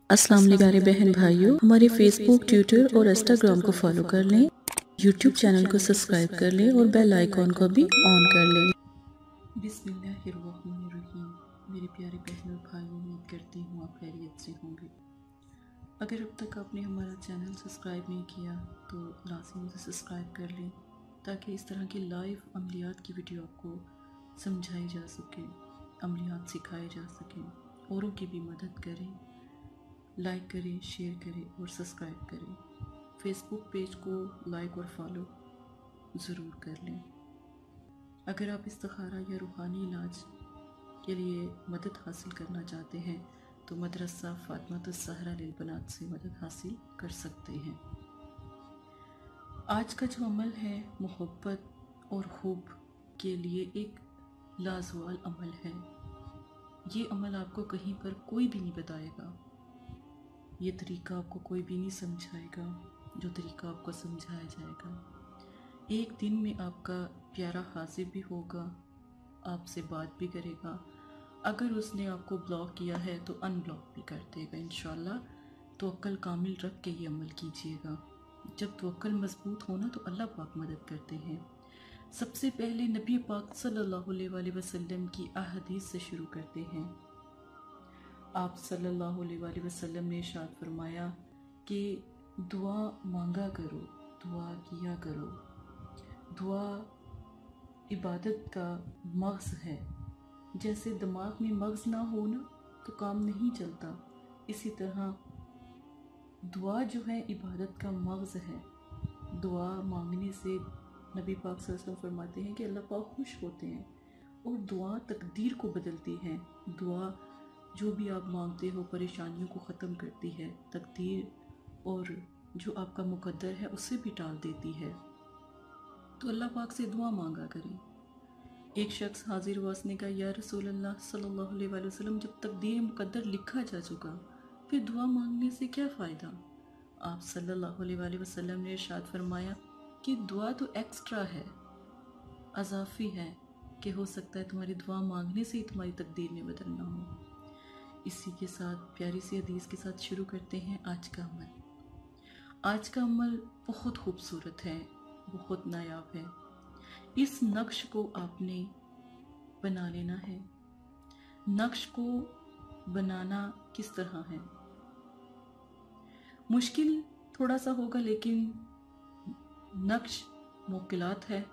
अस्सलाम वालेकुम प्यारे बहन भाइयों, हमारे फेसबुक, ट्विटर और इंस्टाग्राम को फॉलो कर लें, यूट्यूब चैनल को सब्सक्राइब कर लें और बेल आइकॉन को भी ऑन कर लें। बिस्मिल्लाहिर्रहमानिर्रहीम। मेरे प्यारे बहन और भाई, उम्मीद करती हूँ आप खैरियत से होंगे। अगर अब तक आपने हमारा चैनल सब्सक्राइब नहीं किया तो लाज़िम उसे सब्सक्राइब कर लें, ताकि इस तरह की लाइव अमलियात की वीडियो आपको समझाई जा सके, अमलियात सिखाए जा सकें, औरों की भी मदद करें। लाइक करें, शेयर करें और सब्सक्राइब करें। फेसबुक पेज को लाइक और फॉलो ज़रूर कर लें। अगर आप इस्तिखारा या रूहानी इलाज के लिए मदद हासिल करना चाहते हैं तो मदरसा फातिमातुस ज़हरा लिल बनात से मदद हासिल कर सकते हैं। आज का जो अमल है मोहब्बत और हुब के लिए एक लाजवाल अमल है। ये अमल आपको कहीं पर कोई भी नहीं बताएगा, ये तरीका आपको कोई भी नहीं समझाएगा। जो तरीका आपको समझाया जाएगा, एक दिन में आपका प्यारा हाजिर भी होगा, आपसे बात भी करेगा। अगर उसने आपको ब्लॉक किया है तो अनब्लॉक भी कर देगा इंशाल्लाह। तवक्कल कामिल रख के ये अमल कीजिएगा। जब तवक्कल मजबूत होना तो अल्लाह पाक मदद करते हैं। सबसे पहले नबी पाक सल्लल्लाहु अलैहि वसल्लम की अहदीस से शुरू करते हैं। आप सल्लल्लाहु अलैहि वसल्लम ने इरशाद फरमाया कि दुआ मांगा करो, दुआ किया करो। दुआ इबादत का मग़ज़ है। जैसे दिमाग में मग़ज़ ना हो ना तो काम नहीं चलता, इसी तरह दुआ जो है इबादत का मग़ज़ है। दुआ मांगने से नबी पाक सल्लल्लाहु अलैहि वसल्लम फरमाते हैं कि अल्लाह पाक खुश होते हैं और दुआ तकदीर को बदलती है। दुआ जो भी आप मांगते हो परेशानियों को ख़त्म करती है, तकदीर और जो आपका मुकद्दर है उससे भी टाल देती है। तो अल्लाह पाक से दुआ मांगा करें। एक शख्स हाजिर हुआ, उसने कहा या रसूल अल्लाह सल्लल्लाहु अलैहि वसल्लम, जब तकदीर मुकद्दर लिखा जा चुका फिर दुआ मांगने से क्या फ़ायदा? आप सल्लल्लाहु अलैहि वसल्लम ने इरशाद फरमाया कि दुआ तो एक्स्ट्रा है, अज़ाफ़ी है, कि हो सकता है तुम्हारी दुआ मांगने से ही तुम्हारी तकदीर में बदलना हो। इसी के साथ प्यारी सी हदीस के साथ शुरू करते हैं आज का अमल। आज का अमल बहुत खूबसूरत है, बहुत नायाब है। इस नक्श को आपने बना लेना है। नक्श को बनाना किस तरह है? मुश्किल थोड़ा सा होगा, लेकिन नक्श मोकिलात है,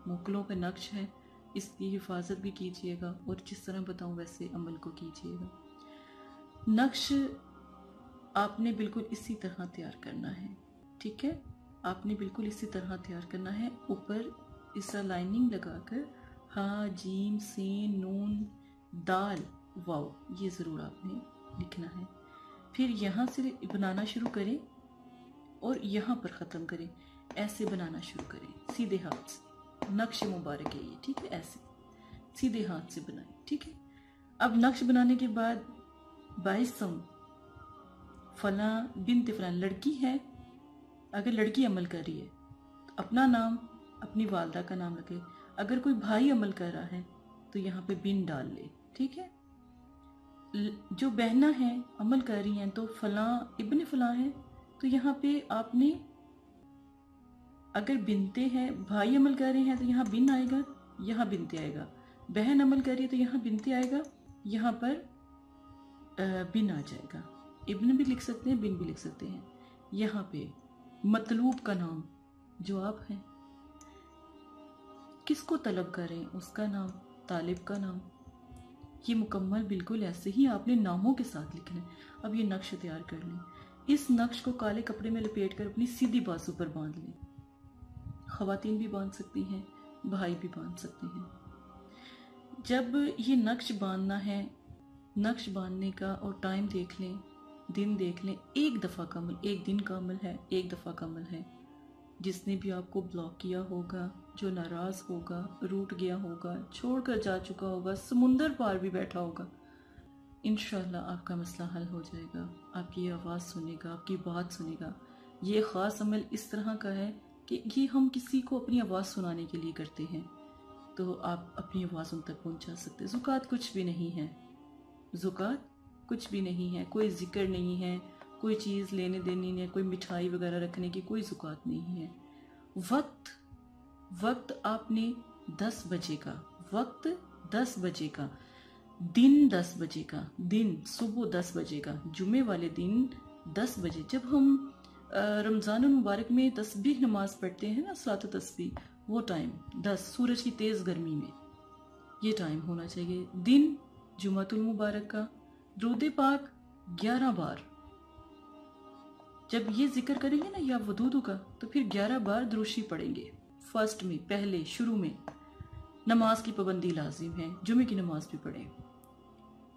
मोकलों का नक्श है। इसकी हिफाजत भी कीजिएगा और जिस तरह बताऊं वैसे अमल को कीजिएगा। नक्श आपने बिल्कुल इसी तरह तैयार करना है, ठीक है? आपने बिल्कुल इसी तरह तैयार करना है। ऊपर इस लाइनिंग लगाकर हा, जीम, सीन, नून, दाल, वाव, ये ज़रूर आपने लिखना है। फिर यहाँ से बनाना शुरू करें और यहाँ पर ख़त्म करें। ऐसे बनाना शुरू करें, सीधे हाथ से। नक्श मुबारक है ये, ठीक है? ऐसे सीधे हाथ से बनाएं, ठीक है? अब नक्श बनाने के बाद 22 फला बिन्त फलां, लड़की है, अगर लड़की अमल कर रही है तो अपना नाम, अपनी वालदा का नाम लगे। अगर कोई भाई अमल कर रहा है तो यहाँ पे बिन डाल ले, ठीक है? जो बहना है अमल कर रही हैं तो फलां इब्ने फलां है तो यहाँ पे आपने, अगर बिनते हैं, भाई अमल कर रहे हैं तो यहाँ बिन आएगा, यहाँ बिनते आएगा। बहन अमल कर रही है तो यहाँ बिनते आएगा, यहाँ पर बिन आ जाएगा। इब्न भी लिख सकते हैं, बिन भी लिख सकते हैं। यहाँ पे मतलूब का नाम, जो आप हैं, किसको तलब करें उसका नाम, तालिब का नाम, ये मुकम्मल बिल्कुल ऐसे ही आपने नामों के साथ लिखना है। अब ये नक्श तैयार कर लें। इस नक्श को काले कपड़े में लपेट कर अपनी सीधी बाजू पर बांध लें। ख़वातीन भी बांध सकती हैं, भाई भी बांध सकते हैं। जब ये नक्श बांधना है, नक्श बांधने का और टाइम देख लें, दिन देख लें। एक दफ़ा का अमल, एक दिन का अमल है, एक दफ़ा का अमल है। जिसने भी आपको ब्लॉक किया होगा, जो नाराज़ होगा, रूठ गया होगा, छोड़कर जा चुका होगा, समुंदर पार भी बैठा होगा, इंशाल्लाह आपका मसला हल हो जाएगा। आपकी आवाज़ सुनेगा, आपकी बात सुनेगा। ये ख़ास अमल इस तरह का है कि ये हम किसी को अपनी आवाज़ सुनाने के लिए करते हैं, तो आप अपनी आवाज़ उन तक पहुँचा सकते हैं। ज़ुकात कुछ भी नहीं है। ज़ुकात कुछ भी नहीं है, कोई जिक्र नहीं है, कोई चीज़ लेने देनी नहीं है, कोई मिठाई वगैरह रखने की कोई ज़ुकात नहीं है। वक्त आपने 10 बजे का, वक्त 10 बजे का, दिन 10 बजे का, दिन सुबह 10 बजे का, जुमे वाले दिन 10 बजे। जब हम रमज़ान मुबारक में तस्बीह नमाज पढ़ते हैं ना, सलात तस्बीह, वो टाइम 10 सूरज की तेज़ गर्मी में ये टाइम होना चाहिए। दिन जुमातुल मुबारक का, दुरूद पाक 11 बार। जब ये जिक्र करेंगे ना या वदूदू का, तो फिर 11 बार दुरूशी पढ़ेंगे। फर्स्ट में, पहले शुरू में नमाज की पाबंदी लाजिम है, जुमे की नमाज भी पढ़ें।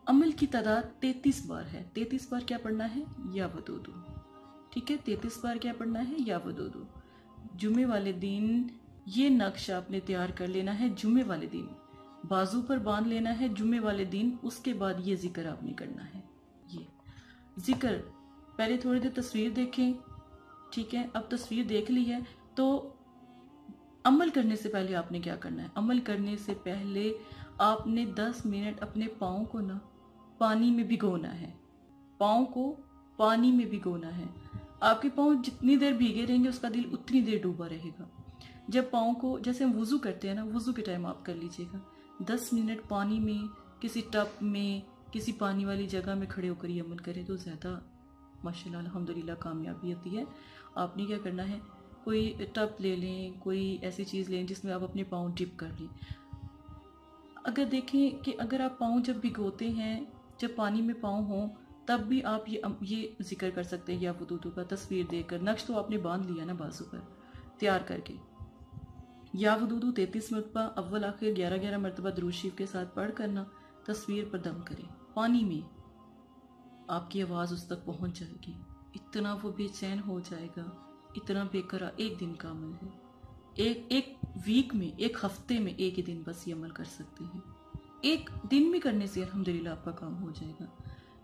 अमल की तादाद 33 बार है। 33 बार क्या पढ़ना है? या वदूदू। ठीक है, 33 बार क्या पढ़ना है? या वदूदू। जुमे वाले दिन ये नक्श आपने तैयार कर लेना है, जुमे वाले दिन बाजू पर बांध लेना है, जुमे वाले दिन। उसके बाद ये जिक्र आपने करना है। ये जिक्र पहले थोड़ी देर तस्वीर देखें, ठीक है। अब तस्वीर देख ली है तो अमल करने से पहले आपने क्या करना है? अमल करने से पहले आपने 10 मिनट अपने पाँव को ना पानी में भिगोना है। पाँव को पानी में भिगोना है। आपके पाँव जितनी देर भीगे रहेंगे उसका दिल उतनी देर डूबा रहेगा। जब पाँव को, जैसे हम वुज़ू करते हैं ना, वुज़ू के टाइम आप कर लीजिएगा। 10 मिनट पानी में, किसी टब में, किसी पानी वाली जगह में खड़े होकर ये अमल करें तो ज़्यादा माशाल्लाह अल्हम्दुलिल्लाह कामयाबी होती है। आपने क्या करना है, कोई टब ले लें, कोई ऐसी चीज़ लें जिसमें आप अपने पाँव डिप कर लें। अगर देखें कि अगर आप पाँव जब भिगोते हैं, जब पानी में पाँव हों, तब भी आप ये जिक्र कर सकते हैं या वुदू का तस्वीर देकर। नक्श तो आपने बांध लिया ना बाजू पर तैयार करके। या वुदू 33 मरतबा अव्वल आखिर 11-11 मरतबा दुरूद शरीफ के साथ पढ़ करना। तस्वीर पर दम करें पानी में, आपकी आवाज़ उस तक पहुंच जाएगी। इतना वो बेचैन हो जाएगा, इतना बेकरार। एक दिन का अमल है। एक वीक में, एक हफ्ते में एक ही दिन बस ये अमल कर सकते हैं। एक दिन में करने से अल्हम्दुलिल्लाह आपका काम हो जाएगा।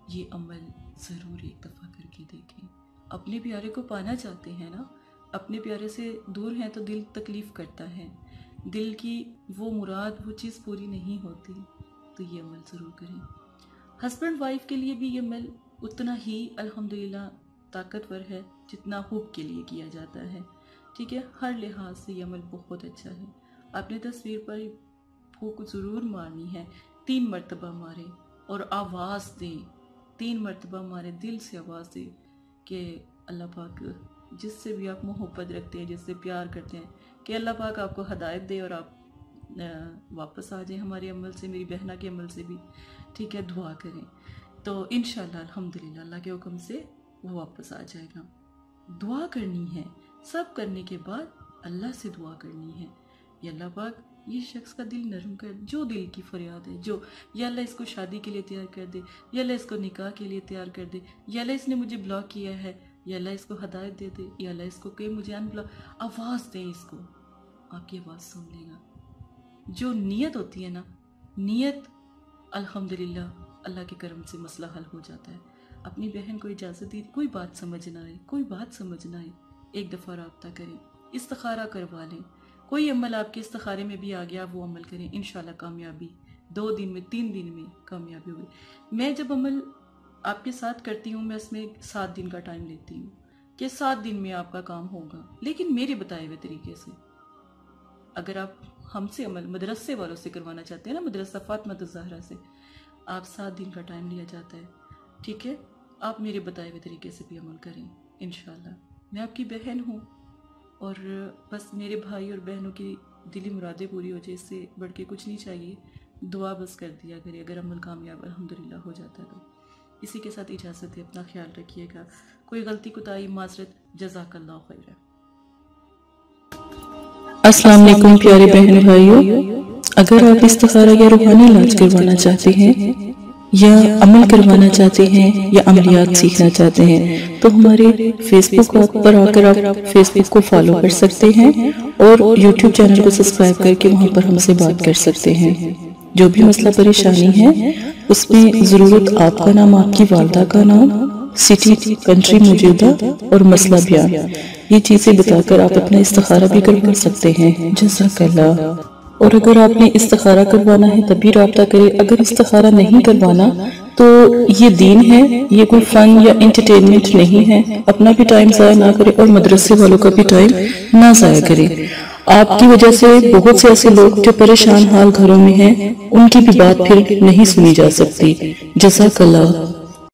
ये अमल ज़रूर एक दफ़ा करके देखें। अपने प्यारे को पाना चाहते हैं ना, अपने प्यारे से दूर हैं तो दिल तकलीफ़ करता है, दिल की वो मुराद, वो चीज़ पूरी नहीं होती, तो ये अमल ज़रूर करें। हस्बैंड वाइफ के लिए भी ये अमल उतना ही अल्हम्दुलिल्लाह ताकतवर है जितना हुब के लिए किया जाता है। ठीक है, हर लिहाज से ये अमल बहुत अच्छा है। आपने तस्वीर पर फूंक ज़रूर मारनी है। 3 मरतबा मारें और आवाज़ दें। 3 मरतबा मारें, दिल से आवाज़ दें कि अल्लाह पाक जिससे भी आप मोहब्बत रखते हैं, जिससे प्यार करते हैं, कि अल्लाह पाक आपको हदायत दे और आप वापस आ जाएं हमारे अमल से, मेरी बहना के अमल से भी। ठीक है, दुआ करें तो इंशाल्लाह अल्हम्दुलिल्लाह अल्लाह के हुक्म से वो वापस आ जाएगा। दुआ करनी है, सब करने के बाद अल्लाह से दुआ करनी है, या अल्लाह पाक ये शख्स का दिल नरम कर, जो दिल की फरियाद है, जो, या अल्लाह इसको शादी के लिए तैयार कर दे, या अल्लाह इसको निकाह के लिए तैयार कर दे, या अल्लाह इसने मुझे ब्लॉक किया है, या अल्लाह इसको हदायत दे दे, या अल्लाह इसको कहे मुझे अनब्लॉक। आवाज़ दें इसको, आपकी आवाज़ सुन लेगा। जो नीयत होती है ना, नीयत अल्हम्दुलिल्लाह अल्लाह के करम से मसला हल हो जाता है। अपनी बहन को इजाज़त दी, कोई बात समझ ना आए, कोई बात समझ ना आए, एक दफ़ा राब्ता करें, इस्तिखारा करवा लें। कोई अमल आपके इस्तिखारे में भी आ गया, वो अमल करें, इंशाल्लाह कामयाबी 2 दिन में, 3 दिन में कामयाबी होगी। मैं जब अमल आपके साथ करती हूँ, मैं इसमें 7 दिन का टाइम लेती हूँ कि 7 दिन में आपका काम होगा, लेकिन मेरे बताए हुए तरीके से। अगर आप हमसे अमल मदरसे वालों से करवाना चाहते हैं ना, मदरसा फातिमा ज़हरा से, आप 7 दिन का टाइम लिया जाता है। ठीक है, आप मेरे बताए हुए तरीके से भी अमल करें इंशाल्लाह। मैं आपकी बहन हूँ और बस मेरे भाई और बहनों की दिली मुरादें पूरी हो जाए, इससे बढ़ के कुछ नहीं चाहिए। दुआ बस कर दिया करिए, अगर अमल कामयाब अल्हम्दुलिल्लाह हो जाता है तो। इसी के साथ इजाज़त है, अपना ख्याल रखिएगा। कोई गलती कोताही माजरत, जज़ाकल्लाह खैर। अस्सलाम वालेकुम प्यारे बहन भाइयों, अगर आप इस्तिखारा या रूहानी इलाज करवाना चाहते हैं या अमल करवाना चाहते हैं या अमलियात सीखना चाहते हैं तो हमारे फेसबुक पर आकर आप फेसबुक को फॉलो कर सकते हैं और यूट्यूब चैनल को सब्सक्राइब करके वहां पर हमसे बात कर सकते हैं। जो भी मसला परेशानी है उसमें ज़रूरत आपका नाम, आपकी वालदा का नाम, सिटी, कंट्री मौजूदा और मसला बयान, ये चीज़ें बताकर आप अपना इस्तिखारा भी करवा सकते हैं। जज़ाकल्लाह। और अगर आपने इस्तिखारा करवाना है तभी राब्ता करें, अगर इस्तिखारा नहीं करवाना तो ये दीन है, ये कोई फन या एंटरटेनमेंट नहीं है। अपना भी टाइम ज़ाया ना करें और मदरसे वालों का भी टाइम ना ज़ाया करें। आपकी वजह से बहुत से ऐसे लोग जो परेशान हाल घरों में हैं, उनकी भी बात फिर नहीं सुनी जा सकती। जज़ाकल्लाह।